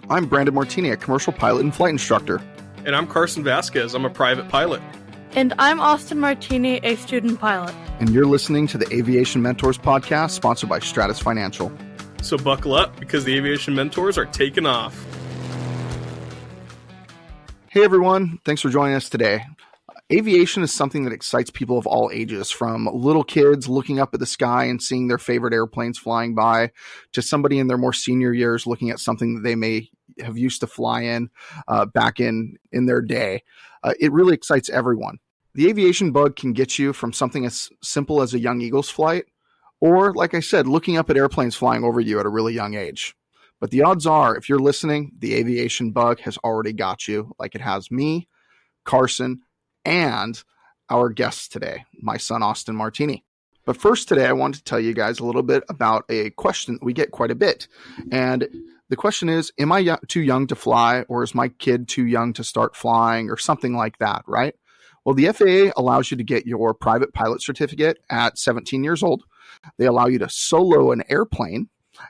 I'm Brandon Martini, a commercial pilot and flight instructor. And I'm Carson Vasquez. I'm a private pilot. And I'm Austin Martini, a student pilot. And you're listening to the Aviation Mentors podcast, sponsored by Stratus Financial. So buckle up, because the Aviation Mentors are taking off. Hey everyone, thanks for joining us today. Aviation is something that excites people of all ages, from little kids looking up at the sky and seeing their favorite airplanes flying by, to somebody in their more senior years looking at something that they may have used to fly in back in their day. It really excites everyone. The aviation bug can get you from something as simple as a young Eagles flight, or, like I said, looking up at airplanes flying over you at a really young age. But the odds are, if you're listening, the aviation bug has already got you, like it has me, Carson, and our guest today, my son, Austin Martini. But first today, I wanted to tell you guys a little bit about a question that we get quite a bit. And the question is, am I too young to fly, or is my kid too young to start flying, or something like that, right? Well, the FAA allows you to get your private pilot certificate at 17 years old. They allow you to solo an airplane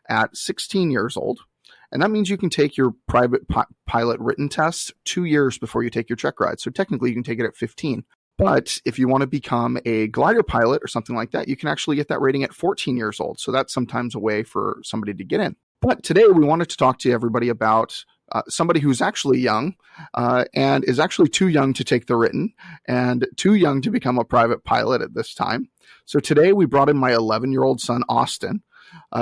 at 16 years old. And that means you can take your private pilot written test 2 years before you take your check ride. So technically you can take it at 15. But if you want to become a glider pilot or something like that, you can actually get that rating at 14 years old. So that's sometimes a way for somebody to get in. But today we wanted to talk to everybody about somebody who's actually young and is actually too young to take the written and too young to become a private pilot at this time. So today we brought in my 11-year-old son, Austin,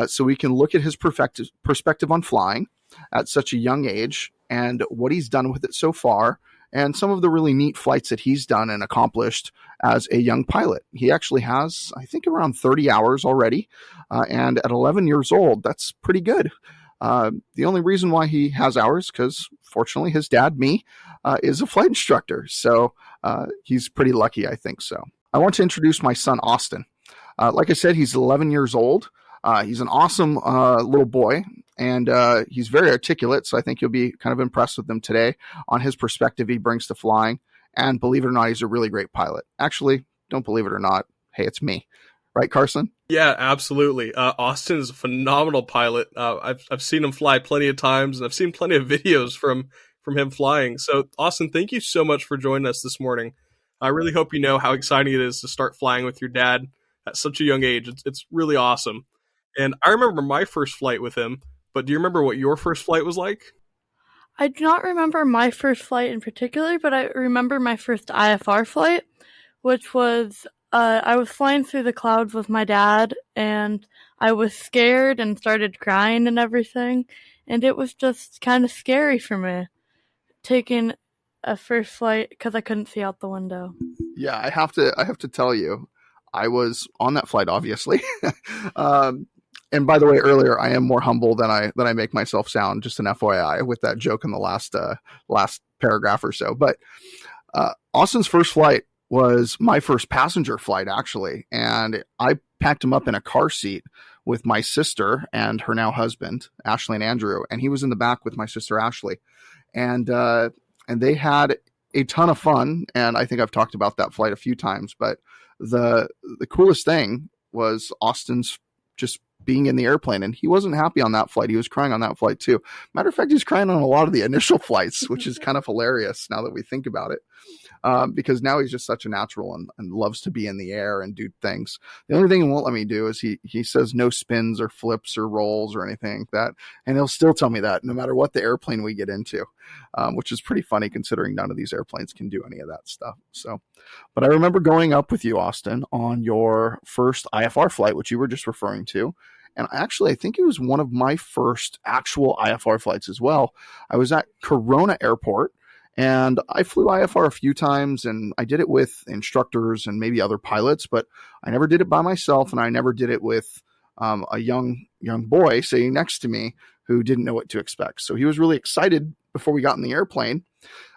so we can look at his perspective on flying at such a young age and what he's done with it so far, and some of the really neat flights that he's done and accomplished as a young pilot. He actually has, I think, around 30 hours already, and at 11 years old, that's pretty good. The only reason why he has hours, because fortunately his dad, me, is a flight instructor, so he's pretty lucky, I think so. I want to introduce my son, Austin. Like I said, he's 11 years old. He's an awesome little boy, and he's very articulate, so I think you'll be kind of impressed with him today on his perspective he brings to flying. And believe it or not, he's a really great pilot. Actually, don't believe it or not, hey, it's me. Right, Carson? Yeah, absolutely. Austin is a phenomenal pilot. I've seen him fly plenty of times, and I've seen plenty of videos from him flying. So, Austin, thank you so much for joining us this morning. I really hope you know how exciting it is to start flying with your dad at such a young age. It's really awesome. And I remember my first flight with him, but do you remember what your first flight was like? I do not remember my first flight in particular, but I remember my first IFR flight, which was, I was flying through the clouds with my dad, and I was scared and started crying and everything, and it was just kind of scary for me, taking a first flight because I couldn't see out the window. Yeah, I have to tell you, I was on that flight, obviously. And by the way, earlier, I am more humble than I make myself sound, just an FYI, with that joke in the last paragraph or so. But Austin's first flight was my first passenger flight, actually. And I packed him up in a car seat with my sister and her now husband, Ashley and Andrew. And he was in the back with my sister, Ashley. And they had a ton of fun. And I think I've talked about that flight a few times. But the coolest thing was Austin's just being in the airplane, and he wasn't happy on that flight. He was crying on that flight too. Matter of fact, he's crying on a lot of the initial flights, which is kind of hilarious now that we think about it. Because now he's just such a natural and loves to be in the air and do things. The only thing he won't let me do is he says no spins or flips or rolls or anything like that. And he'll still tell me that no matter what the airplane we get into, which is pretty funny considering none of these airplanes can do any of that stuff. So, but I remember going up with you, Austin, on your first IFR flight, which you were just referring to. And actually, I think it was one of my first actual IFR flights as well. I was at Corona Airport, and I flew IFR a few times, and I did it with instructors and maybe other pilots, but I never did it by myself, and I never did it with a young boy sitting next to me who didn't know what to expect. So he was really excited before we got in the airplane.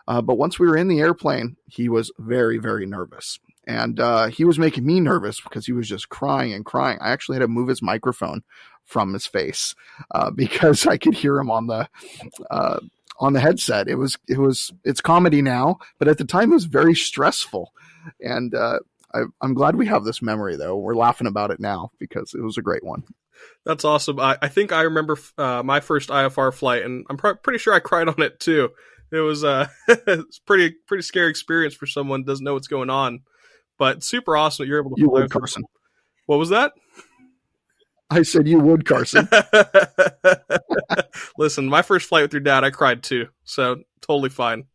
But once we were in the airplane, he was very, very nervous. And he was making me nervous because he was just crying and crying. I actually had to move his microphone from his face because I could hear him on the headset. It's comedy now, but at the time it was very stressful. And I'm glad we have this memory, though. We're laughing about it now because it was a great one. That's awesome. I think I remember my first IFR flight, and I'm pretty sure I cried on it too. It was it's pretty scary experience for someone who doesn't know what's going on, but super awesome that you're able to You fly would, with them. Carson. What was that? I said you would, Carson. Listen, my first flight with your dad, I cried too, so totally fine.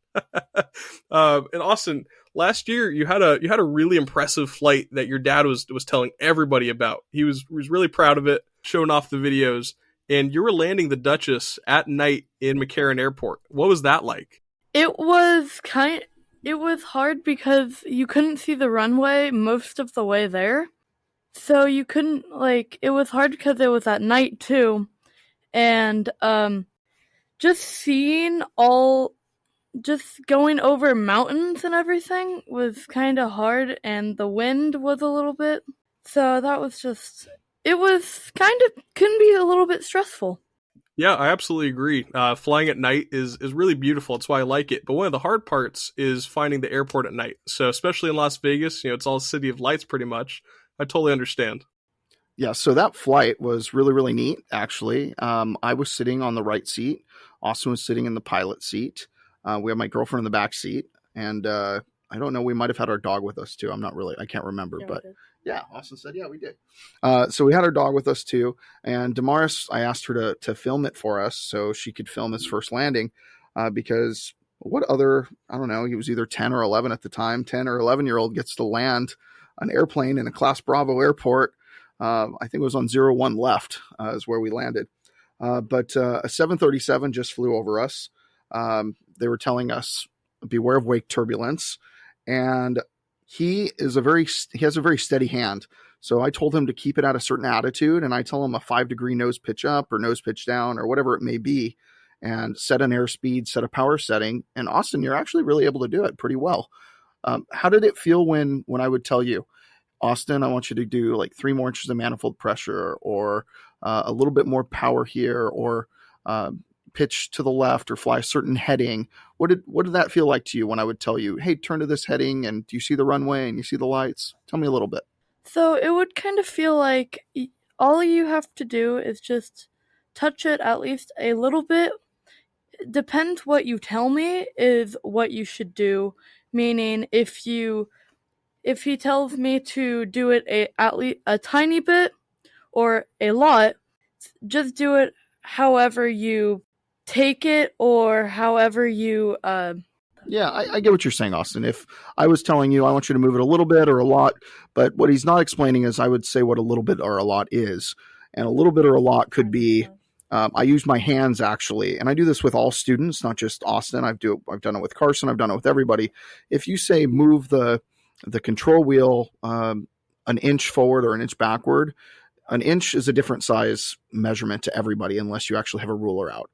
And Austin, last year you had a really impressive flight that your dad was telling everybody about. He was really proud of it, showing off the videos, and you were landing the Duchess at night in McCarran Airport. What was that like? It was hard because you couldn't see the runway most of the way there. So you couldn't, it was hard because it was at night too. And just going over mountains and everything was kind of hard, and the wind was a little bit. So that was it was can be a little bit stressful. Yeah, I absolutely agree. Flying at night is really beautiful. That's why I like it. But one of the hard parts is finding the airport at night. So especially in Las Vegas, it's all a city of lights pretty much. I totally understand. Yeah, so that flight was really, really neat, actually. I was sitting on the right seat. Austin was sitting in the pilot seat. We had my girlfriend in the back seat. And I don't know, we might have had our dog with us too. I can't remember. Yeah, but yeah, Austin said, yeah, we did. So we had our dog with us too. And Damaris, I asked her to film it for us so she could film his first landing because what other, I don't know, he was either 10 or 11 at the time, 10 or 11-year-old gets to land an airplane in a Class Bravo airport. I think it was on 01 left is where we landed. But a 737 just flew over us. They were telling us, beware of wake turbulence. And he has a very steady hand. So I told him to keep it at a certain attitude. And I tell him a 5-degree nose pitch up or nose pitch down or whatever it may be. And set an airspeed, set a power setting. And Austin, you're actually really able to do it pretty well. How did it feel when I would tell you, Austin, I want you to do like 3 more inches of manifold pressure or a little bit more power here or pitch to the left or fly a certain heading? What did that feel like to you when I would tell you, hey, turn to this heading and do you see the runway and you see the lights? Tell me a little bit. So it would kind of feel like all you have to do is just touch it at least a little bit. Depends what you tell me is what you should do. Meaning if he tells me to do it at least a tiny bit or a lot, just do it however you take it or however you Yeah, I get what you're saying, Austin. If I was telling you I want you to move it a little bit or a lot, but what he's not explaining is I would say what a little bit or a lot is. And a little bit or a lot could be I use my hands actually, and I do this with all students, not just Austin. I've done it with Carson. I've done it with everybody. If you say move the control wheel an inch forward or an inch backward, an inch is a different size measurement to everybody unless you actually have a ruler out.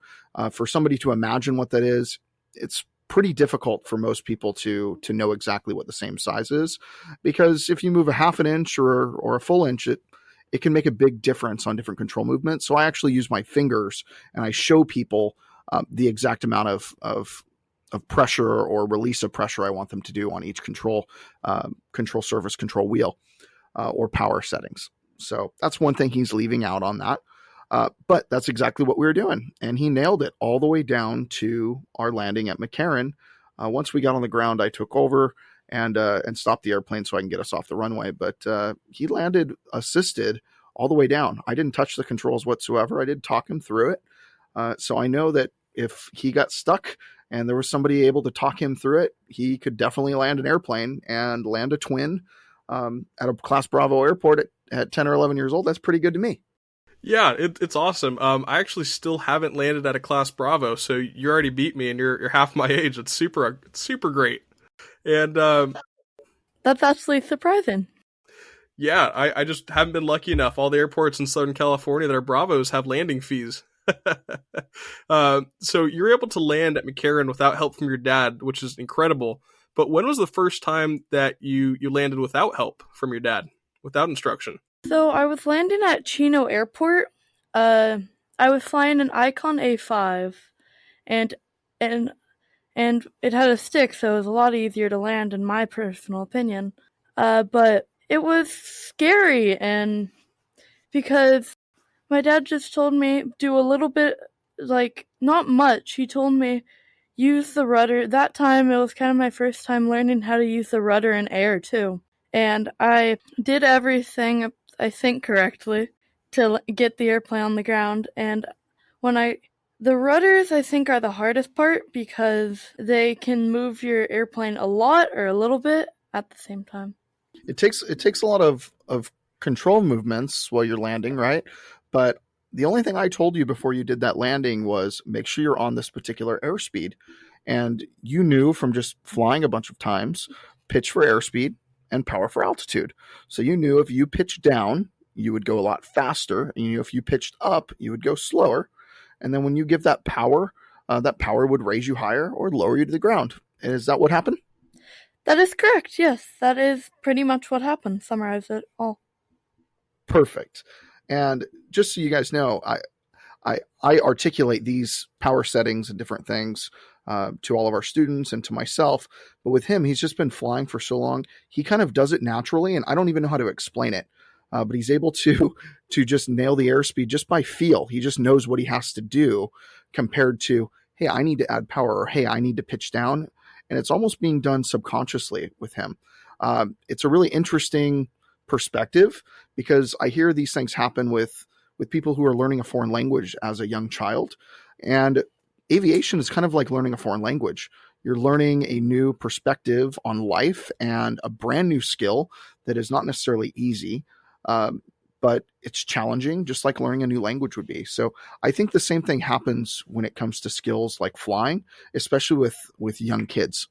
For somebody to imagine what that is, it's pretty difficult for most people to know exactly what the same size is, because if you move a half an inch or a full inch, it can make a big difference on different control movements. So I actually use my fingers and I show people the exact amount of pressure or release of pressure I want them to do on each control surface, control wheel, or power settings. So that's one thing he's leaving out on that. But that's exactly what we were doing. And he nailed it all the way down to our landing at McCarran. Once we got on the ground, I took over and stopped the airplane so I can get us off the runway. But he landed assisted all the way down. I didn't touch the controls whatsoever. I did talk him through it. So I know that if he got stuck and there was somebody able to talk him through it, he could definitely land an airplane and land a twin at a Class Bravo airport at 10 or 11 years old. That's pretty good to me. Yeah, it's awesome. I actually still haven't landed at a Class Bravo, so you already beat me, and you're half my age. It's super great. And that's actually surprising. Yeah, I just haven't been lucky enough. All the airports in Southern California that are Bravos have landing fees. So you're able to land at McCarran without help from your dad, which is incredible. But when was the first time that you landed without help from your dad, without instruction? So I was landing at Chino Airport. I was flying an Icon A5, and it had a stick, so it was a lot easier to land, in my personal opinion. But it was scary, and because My dad just told me do a little bit, like, not much. He told me use the rudder. That time it was kind of my first time learning how to use the rudder in air too. And I did everything, I think, correctly to get the airplane on the ground. And the rudders, I think, are the hardest part because they can move your airplane a lot or a little bit at the same time. It takes a lot of control movements while you're landing, right? But the only thing I told you before you did that landing was make sure you're on this particular airspeed. And you knew from just flying a bunch of times, pitch for airspeed and power for altitude. So you knew if you pitched down, you would go a lot faster. And you knew if you pitched up, you would go slower. And then when you give that power would raise you higher or lower you to the ground. Is that what happened? That is correct, yes. That is pretty much what happened. Summarize it all. Perfect. And just so you guys know, I articulate these power settings and different things to all of our students and to myself. But with him, he's just been flying for so long. He kind of does it naturally, and I don't even know how to explain it. But he's able to just nail the airspeed just by feel. He just knows what he has to do compared to, hey, I need to add power, or hey, I need to pitch down. And it's almost being done subconsciously with him. It's a really interesting perspective because I hear these things happen with people who are learning a foreign language as a young child. And aviation is kind of like learning a foreign language. You're learning a new perspective on life and a brand new skill that is not necessarily easy, but it's challenging, just like learning a new language would be. So I think the same thing happens when it comes to skills like flying, especially with young kids.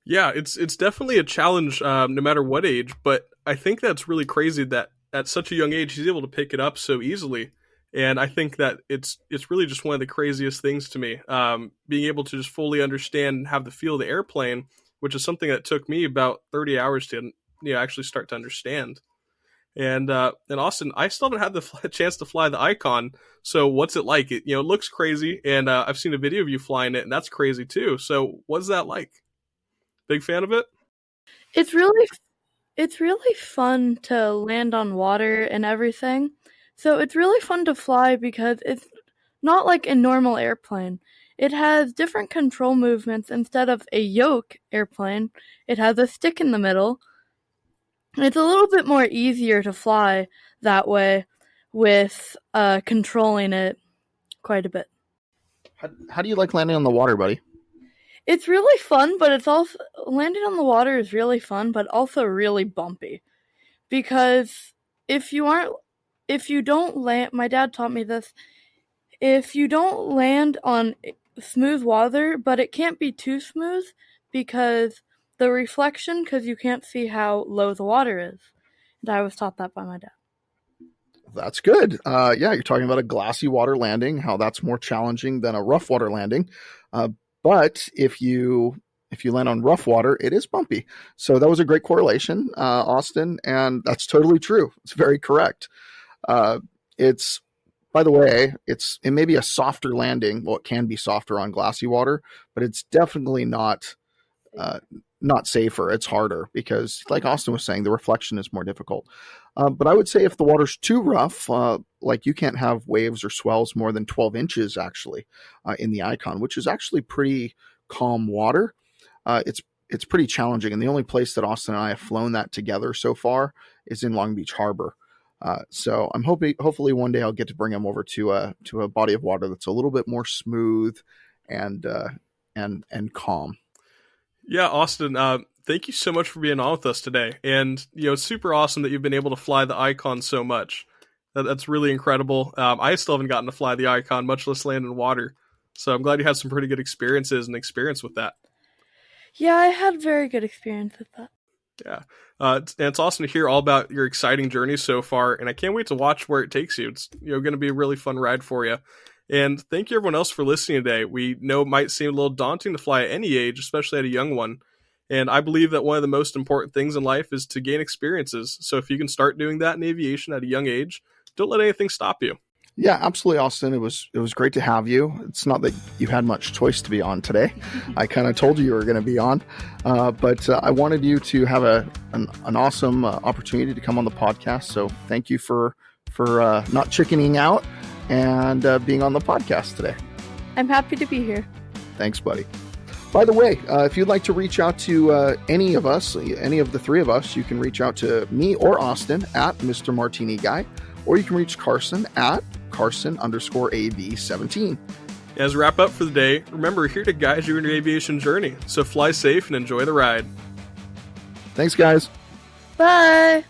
Yeah, it's definitely a challenge, no matter what age. But I think that's really crazy that at such a young age he's able to pick it up so easily. And I think that it's really just one of the craziest things to me, being able to just fully understand and have the feel of the airplane, which is something that took me about 30 hours to actually start to understand. And Austin, I still haven't had the chance to fly the Icon. So what's it like? It looks crazy, and I've seen a video of you flying it, and that's crazy too. So what's that like? Big fan of it? It's really fun to land on water and everything. So it's really fun to fly because it's not like a normal airplane. It has different control movements. Instead of a yoke airplane, it has a stick in the middle. It's a little bit more easier to fly that way with controlling it quite a bit. How do you like landing on the water, buddy? It's really fun, but it's also landing on the water is really fun, but also really bumpy. Because if you don't land, my dad taught me this, if you don't land on smooth water, but it can't be too smooth because the reflection, because you can't see how low the water is. And I was taught that by my dad. That's good. Yeah, you're talking about a glassy water landing, how that's more challenging than a rough water landing. But if you land on rough water, it is bumpy. So that was a great correlation, Austin, and that's totally true. It's very correct. It's, by the way, it may be a softer landing. Well, it can be softer on glassy water, but it's definitely not safer. It's harder because, like Austin was saying, the reflection is more difficult. But I would say if the water's too rough, like you can't have waves or swells more than 12 inches actually in the Icon, which is actually pretty calm water. It's pretty challenging. And the only place that Austin and I have flown that together so far is in Long Beach Harbor. So I'm hopefully one day I'll get to bring him over to a body of water that's a little bit more smooth and calm. Yeah, Austin, thank you so much for being on with us today. And, it's super awesome that you've been able to fly the Icon so much. That's really incredible. I still haven't gotten to fly the Icon, much less land in water. So I'm glad you had some pretty good experiences and experience with that. Yeah, I had very good experience with that. Yeah. And it's awesome to hear all about your exciting journey so far. And I can't wait to watch where it takes you. It's going to be a really fun ride for you. And thank you everyone else for listening today. We know it might seem a little daunting to fly at any age, especially at a young one. And I believe that one of the most important things in life is to gain experiences. So if you can start doing that in aviation at a young age, don't let anything stop you. Yeah, absolutely, Austin. It was great to have you. It's not that you had much choice to be on today. I kind of told you were going to be on, but I wanted you to have an awesome opportunity to come on the podcast. So thank you for for not chickening out and being on the podcast today. I'm happy to be here. Thanks, buddy. By the way, if you'd like to reach out to any of us, any of the three of us, you can reach out to me or Austin at Mr. Martini Guy, or you can reach Carson at Carson_AV17. As we wrap up for the day, remember, we're here to guide you in your aviation journey. So fly safe and enjoy the ride. Thanks, guys. Bye.